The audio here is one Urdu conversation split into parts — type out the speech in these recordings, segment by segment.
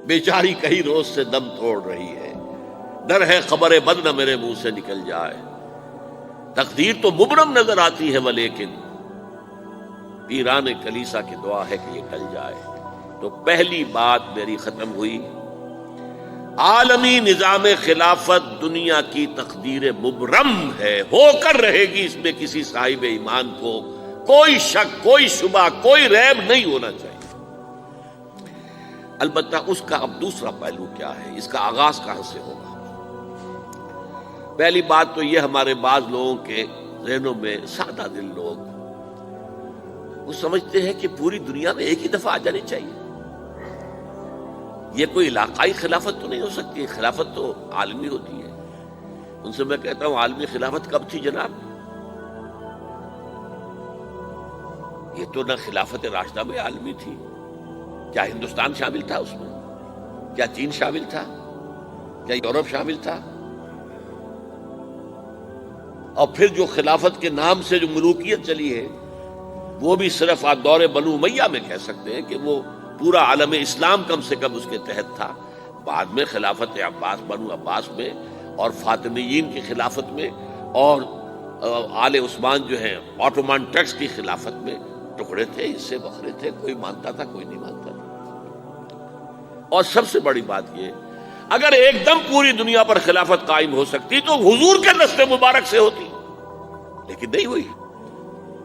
بیچاری کئی روز سے دم توڑ رہی ہے، ڈر ہے خبر بد نہ میرے منہ سے نکل جائے۔ تقدیر تو مبرم نظر آتی ہے ولیکن پیران کلیسا کی دعا ہے کہ یہ ٹل جائے۔ تو پہلی بات میری ختم ہوئی، عالمی نظام خلافت دنیا کی تقدیر مبرم ہے، ہو کر رہے گی، اس میں کسی صاحب ایمان کو کوئی شک، کوئی شبہ، کوئی ریب نہیں ہونا چاہیے۔ البتہ اس کا اب دوسرا پہلو کیا ہے، اس کا آغاز کہاں سے ہوگا؟ پہلی بات تو یہ، ہمارے بعض لوگوں کے ذہنوں میں، سادہ دل لوگ وہ سمجھتے ہیں کہ پوری دنیا میں ایک ہی دفعہ آ جانی چاہیے۔ یہ کوئی علاقائی خلافت تو نہیں ہو سکتی، خلافت تو عالمی ہوتی ہے۔ ان سے میں کہتا ہوں عالمی خلافت کب تھی جناب؟ یہ تو نہ خلافت راشدہ میں عالمی تھی، کیا ہندوستان شامل تھا اس میں؟ کیا چین شامل تھا؟ کیا یورپ شامل تھا؟ اور پھر جو خلافت کے نام سے جو ملوکیت چلی ہے وہ بھی صرف آپ دور بنو امیہ میں کہہ سکتے ہیں کہ وہ پورا عالم اسلام کم سے کم اس کے تحت تھا۔ بعد میں خلافت عباس، بنو عباس میں، اور فاطمیین کی خلافت میں، اور آل عثمان جو ہیں آٹومان ٹرکس کی خلافت میں ٹکڑے تھے، حصے بکھرے تھے، کوئی مانتا تھا کوئی نہیں مانتا تھا۔ اور سب سے بڑی بات یہ، اگر ایک دم پوری دنیا پر خلافت قائم ہو سکتی تو حضور کے دست مبارک سے ہوتی، لیکن نہیں ہوئی۔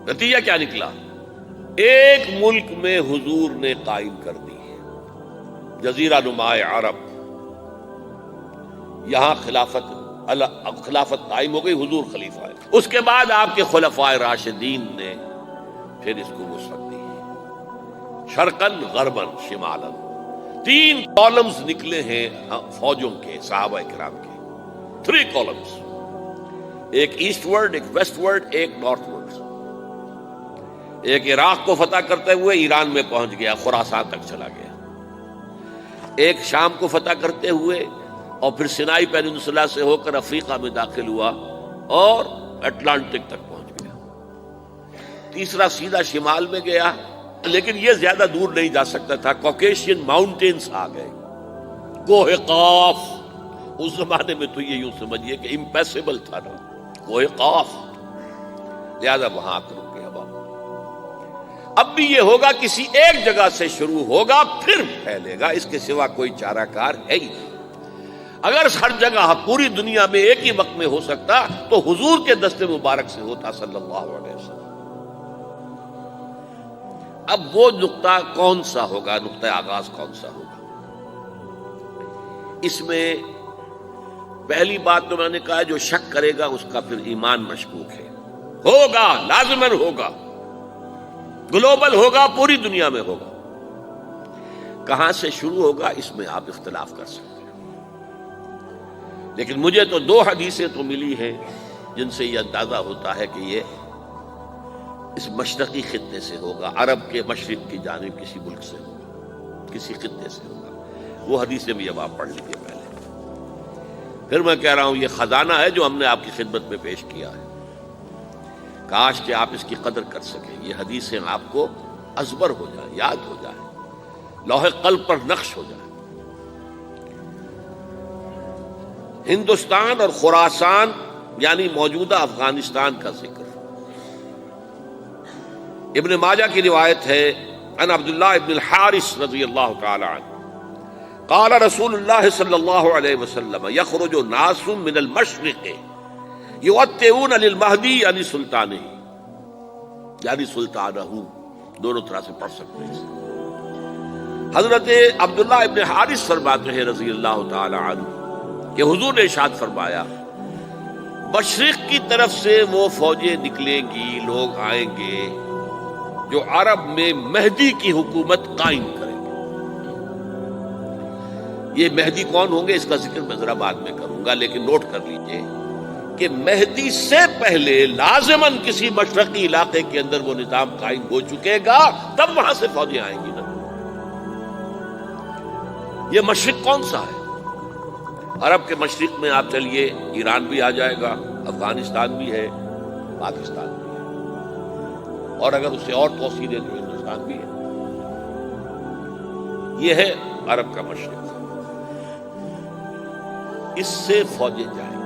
نتیجہ کیا نکلا؟ ایک ملک میں حضور نے قائم کر دی ہے، جزیرہ نما عرب، یہاں خلافت قائم ہو گئی، حضور خلیفہ ہے۔ اس کے بعد آپ کے خلفائے راشدین نے پھر اس کو وسعت دی ہے، شرقاً غرباً شمالاً۔ 3 کالمز نکلے ہیں فوجوں کے، صحابہ کرام کے، 3 کالمز، ایک ایسٹ ورڈ، ایک ویسٹ ورڈ، ایک نارتھ ورڈ۔ ایک عراق کو فتح کرتے ہوئے ایران میں پہنچ گیا، خراسان تک چلا گیا۔ ایک شام کو فتح کرتے ہوئے اور پھر سینائی پیننسولا سے ہو کر افریقہ میں داخل ہوا اور اٹلانٹک تک پہنچ گیا۔ تیسرا سیدھا شمال میں گیا، لیکن یہ زیادہ دور نہیں جا سکتا تھا، کوکیشین ماؤنٹینز آ گئے، کوہ قاف۔ اس زمانے میں تو یہ یوں سمجھیے کہ امپیسیبل تھا نا، کوہ قاف، لہذا وہاں رک گیا بابا۔ اب بھی یہ ہوگا، کسی ایک جگہ سے شروع ہوگا پھر پھیلے گا، اس کے سوا کوئی چارہ کار ہے ہی نہیں۔ اگر ہر جگہ پوری دنیا میں ایک ہی وقت میں ہو سکتا تو حضور کے دست مبارک سے ہوتا صلی اللہ علیہ وسلم۔ اب وہ نقطہ کون سا ہوگا، نقطہ آغاز کون سا ہوگا؟ اس میں پہلی بات تو میں نے کہا، جو شک کرے گا اس کا پھر ایمان مشکوک ہے۔ ہوگا، لازماً ہوگا، گلوبل ہوگا، پوری دنیا میں ہوگا۔ کہاں سے شروع ہوگا اس میں آپ اختلاف کر سکتے ہیں، لیکن مجھے تو 2 حدیثیں تو ملی ہیں جن سے یہ اندازہ ہوتا ہے کہ یہ اس مشرقی خطے سے ہوگا، عرب کے مشرق کی جانب کسی ملک سے ہوگا، کسی خطے سے ہوگا۔ وہ حدیثیں بھی اب آپ پڑھ لیجیے پہلے۔ پھر میں کہہ رہا ہوں یہ خزانہ ہے جو ہم نے آپ کی خدمت میں پیش کیا ہے، کاش کہ آپ اس کی قدر کر سکیں، یہ حدیثیں آپ کو ازبر ہو جائیں، یاد ہو جائیں، لوح قلب پر نقش ہو جائیں۔ ہندوستان اور خراسان یعنی موجودہ افغانستان کا ذکر ابن ماجہ کی روایت ہے، عن عبداللہ ابن الحارث رضی اللہ تعالی عنہ قال رسول اللہ صلی اللہ علیہ وسلم یخرج ناس من المشرق یوطئون للمہدی یعنی سلطانہ، یعنی سلطانہ، دونوں طرح سے پڑھ سکتے ہیں۔ حضرت عبداللہ ابن حارث فرماتے ہیں رضی اللہ تعالی عنہ کہ حضور نے ارشاد فرمایا، مشرق کی طرف سے وہ فوجیں نکلیں گی، لوگ آئیں گے جو عرب میں مہدی کی حکومت قائم کریں گے۔ یہ مہدی کون ہوں گے اس کا ذکر میں ذرا بعد میں کروں گا، لیکن نوٹ کر لیجئے کہ مہدی سے پہلے لازماً کسی مشرقی علاقے کے اندر وہ نظام قائم ہو چکے گا، تب وہاں سے فوجیں آئیں گی نا۔ یہ مشرق کون سا ہے؟ عرب کے مشرق میں آپ چلیے، ایران بھی آ جائے گا، افغانستان بھی ہے، پاکستان بھی ہے، اور اگر اسے اور توسیع دے تو ہندوستان بھی ہے۔ یہ ہے عرب کا مشرق۔ اس سے فوجیں جائیں گی۔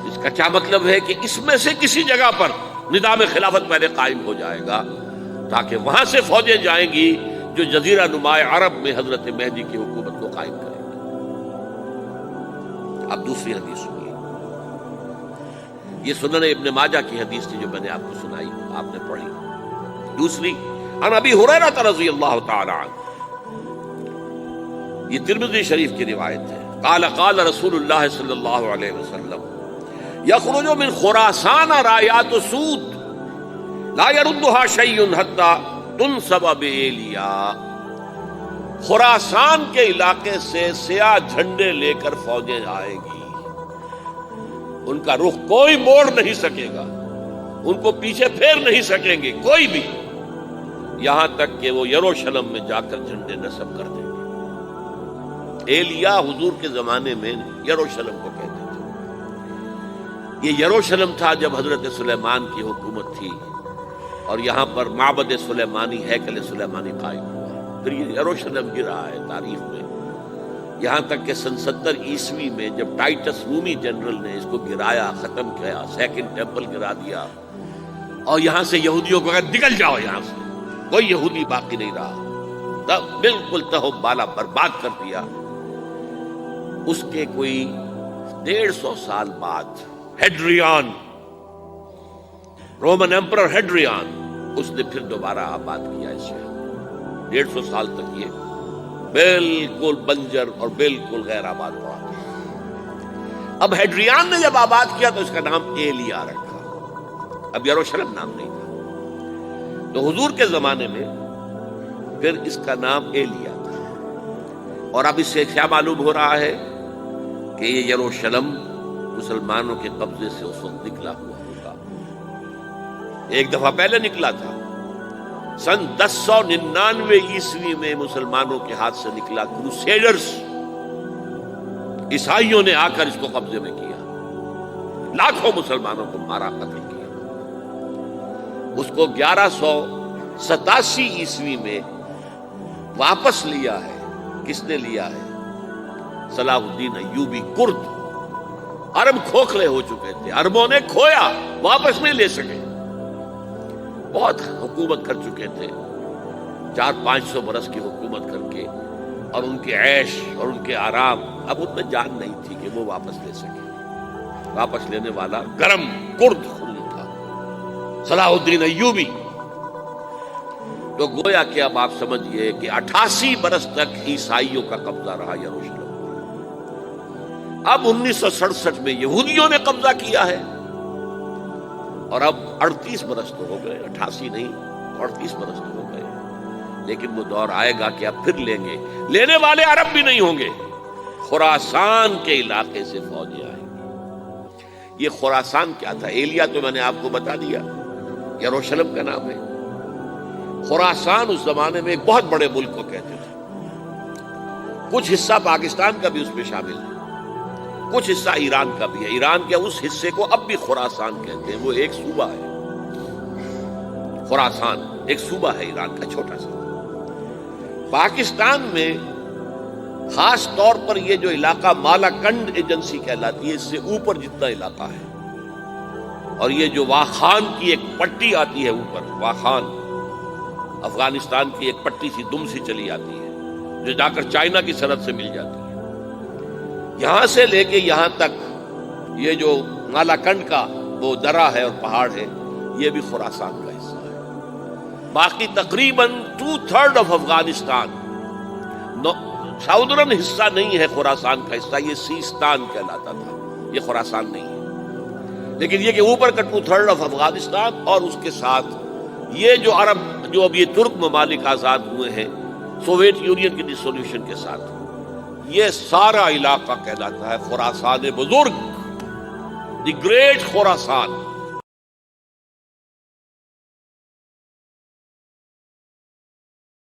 اس کا کیا مطلب ہے کہ اس میں سے کسی جگہ پر نظام خلافت پہلے قائم ہو جائے گا تاکہ وہاں سے فوجیں جائیں گی جو جزیرہ نما عرب میں حضرت مہدی کی حکومت کو قائم کریں گی۔ اب دوسری حدیث سنیے، یہ سنن ابن ماجہ کی حدیث تھی جو میں نے آپ کو سنائی، آپ نے پڑھی۔ دوسری عن ابی ہریرہ رضی اللہ تعالی عنہ، یہ ترمذی شریف کی روایت ہے، قال قال رسول اللہ صلی اللہ علیہ وسلم یخرج من خراسان رایات سود لا يردها شیء حتی تنصب بإیلیا، خراسان کے علاقے سے سیاہ جھنڈے لے کر فوجیں آئیں گی، ان کا رخ کوئی موڑ نہیں سکے گا، ان کو پیچھے پھیر نہیں سکیں گے کوئی بھی، یہاں تک کہ وہ یروشلم میں جا کر جھنڈے نصب کر دیں گے۔ ایلیا حضور کے زمانے میں یروشلم کو کہتے تھے۔ یہ یروشلم تھا جب حضرت سلیمان کی حکومت تھی اور یہاں پر معبد سلیمانی، ہیکل سلیمانی قائم ہوا، پھر یہ یروشلم گرا ہے تاریخ میں، یہاں تک کہ سن 70 عیسوی میں جب ٹائٹس رومی جنرل نے اس کو گرایا، ختم کیا، سیکنڈ ٹیمپل گرا دیا، اور یہاں سے یہودیوں کو کہا نکل جاؤ یہاں سے، کوئی یہودی باقی نہیں رہا، تب بالکل تہو بالا برباد کر دیا۔ اس کے کوئی 150 سال بعد ہیڈریان، رومن ایمپرر ہیڈریان، اس نے پھر دوبارہ آباد کیا اس شہر۔ 150 سال تک یہ بالکل بنجر اور بالکل غیر آباد پڑا۔ اب ہیڈریان نے جب آباد کیا تو اس کا نام ایلیا رکھا، اب یروشلم نام نہیں تھا، تو حضور کے زمانے میں پھر اس کا نام ایلیا تھا۔ اور اب اس سے کیا معلوم ہو رہا ہے کہ یہ یروشلم مسلمانوں کے قبضے سے اس وقت نکلا ہوا ہوگا، ایک دفعہ پہلے نکلا تھا، سن 1099 عیسوی میں مسلمانوں کے ہاتھ سے نکلا، کروسیڈرز عیسائیوں نے آ کر اس کو قبضے میں کیا، لاکھوں مسلمانوں کو مارا، قتل کیا۔ اس کو 1187 عیسوی میں واپس لیا ہے، کس نے لیا ہے؟ صلاح الدین ایوبی کرد۔ عرب کھوکھلے ہو چکے تھے، عربوں نے کھویا، واپس نہیں لے سکے، بہت حکومت کر چکے تھے، 400-500 برس کی حکومت کر کے، اور ان کے عیش اور ان کے آرام، اب ان میں جان نہیں تھی کہ وہ واپس لے سکے۔ واپس لینے والا گرم کرد خون تھا، صلاح الدین ایوبی۔ تو گویا کہ اب آپ سمجھئے کہ 88 برس تک عیسائیوں کا قبضہ رہا یروشلم۔ اب 1967 میں یہودیوں نے قبضہ کیا ہے، اور اب 38 برس تو ہو گئے، 88 نہیں 38 برس تو ہو گئے، لیکن وہ دور آئے گا کہ اب پھر لیں گے، لینے والے عرب بھی نہیں ہوں گے، خراسان کے علاقے سے فوجیں آئیں گی۔ یہ خراسان کیا تھا؟ ایلیا تو میں نے آپ کو بتا دیا، یروشلم کا نام ہے۔ خراسان اس زمانے میں ایک بہت بڑے ملک کو کہتے تھے، کچھ حصہ پاکستان کا بھی اس میں شامل ہے، کچھ حصہ ایران کا بھی ہے، ایران کے اس حصے کو اب بھی خراسان کہتے ہیں، وہ ایک صوبہ ہے، خراسان ایک صوبہ ہے ایران کا چھوٹا سا۔ پاکستان میں خاص طور پر یہ جو علاقہ مالا کنڈ ایجنسی کہلاتی ہے، اس سے اوپر جتنا علاقہ ہے، اور یہ جو واخان کی ایک پٹی آتی ہے اوپر، واخان افغانستان کی ایک پٹی سی دم سی چلی آتی ہے جو جا کر چائنا کی سرحد سے مل جاتی ہے، یہاں سے لے کے یہاں تک یہ جو مالا کنڈ کا وہ درہ ہے اور پہاڑ ہے، یہ بھی خراسان کا حصہ ہے۔ باقی تقریباً 2/3 آف افغانستان ساؤدرن حصہ نہیں ہے خراسان کا حصہ، یہ سیستان کہلاتا تھا، یہ خراسان نہیں ہے، لیکن یہ کہ اوپر کا 2/3 آف افغانستان، اور اس کے ساتھ یہ جو عرب جو اب یہ ترک ممالک آزاد ہوئے ہیں سوویت یونین کی ڈسولوشن کے ساتھ، یہ سارا علاقہ کہلاتا ہے خراسان بزرگ، دی گریٹ خراسان۔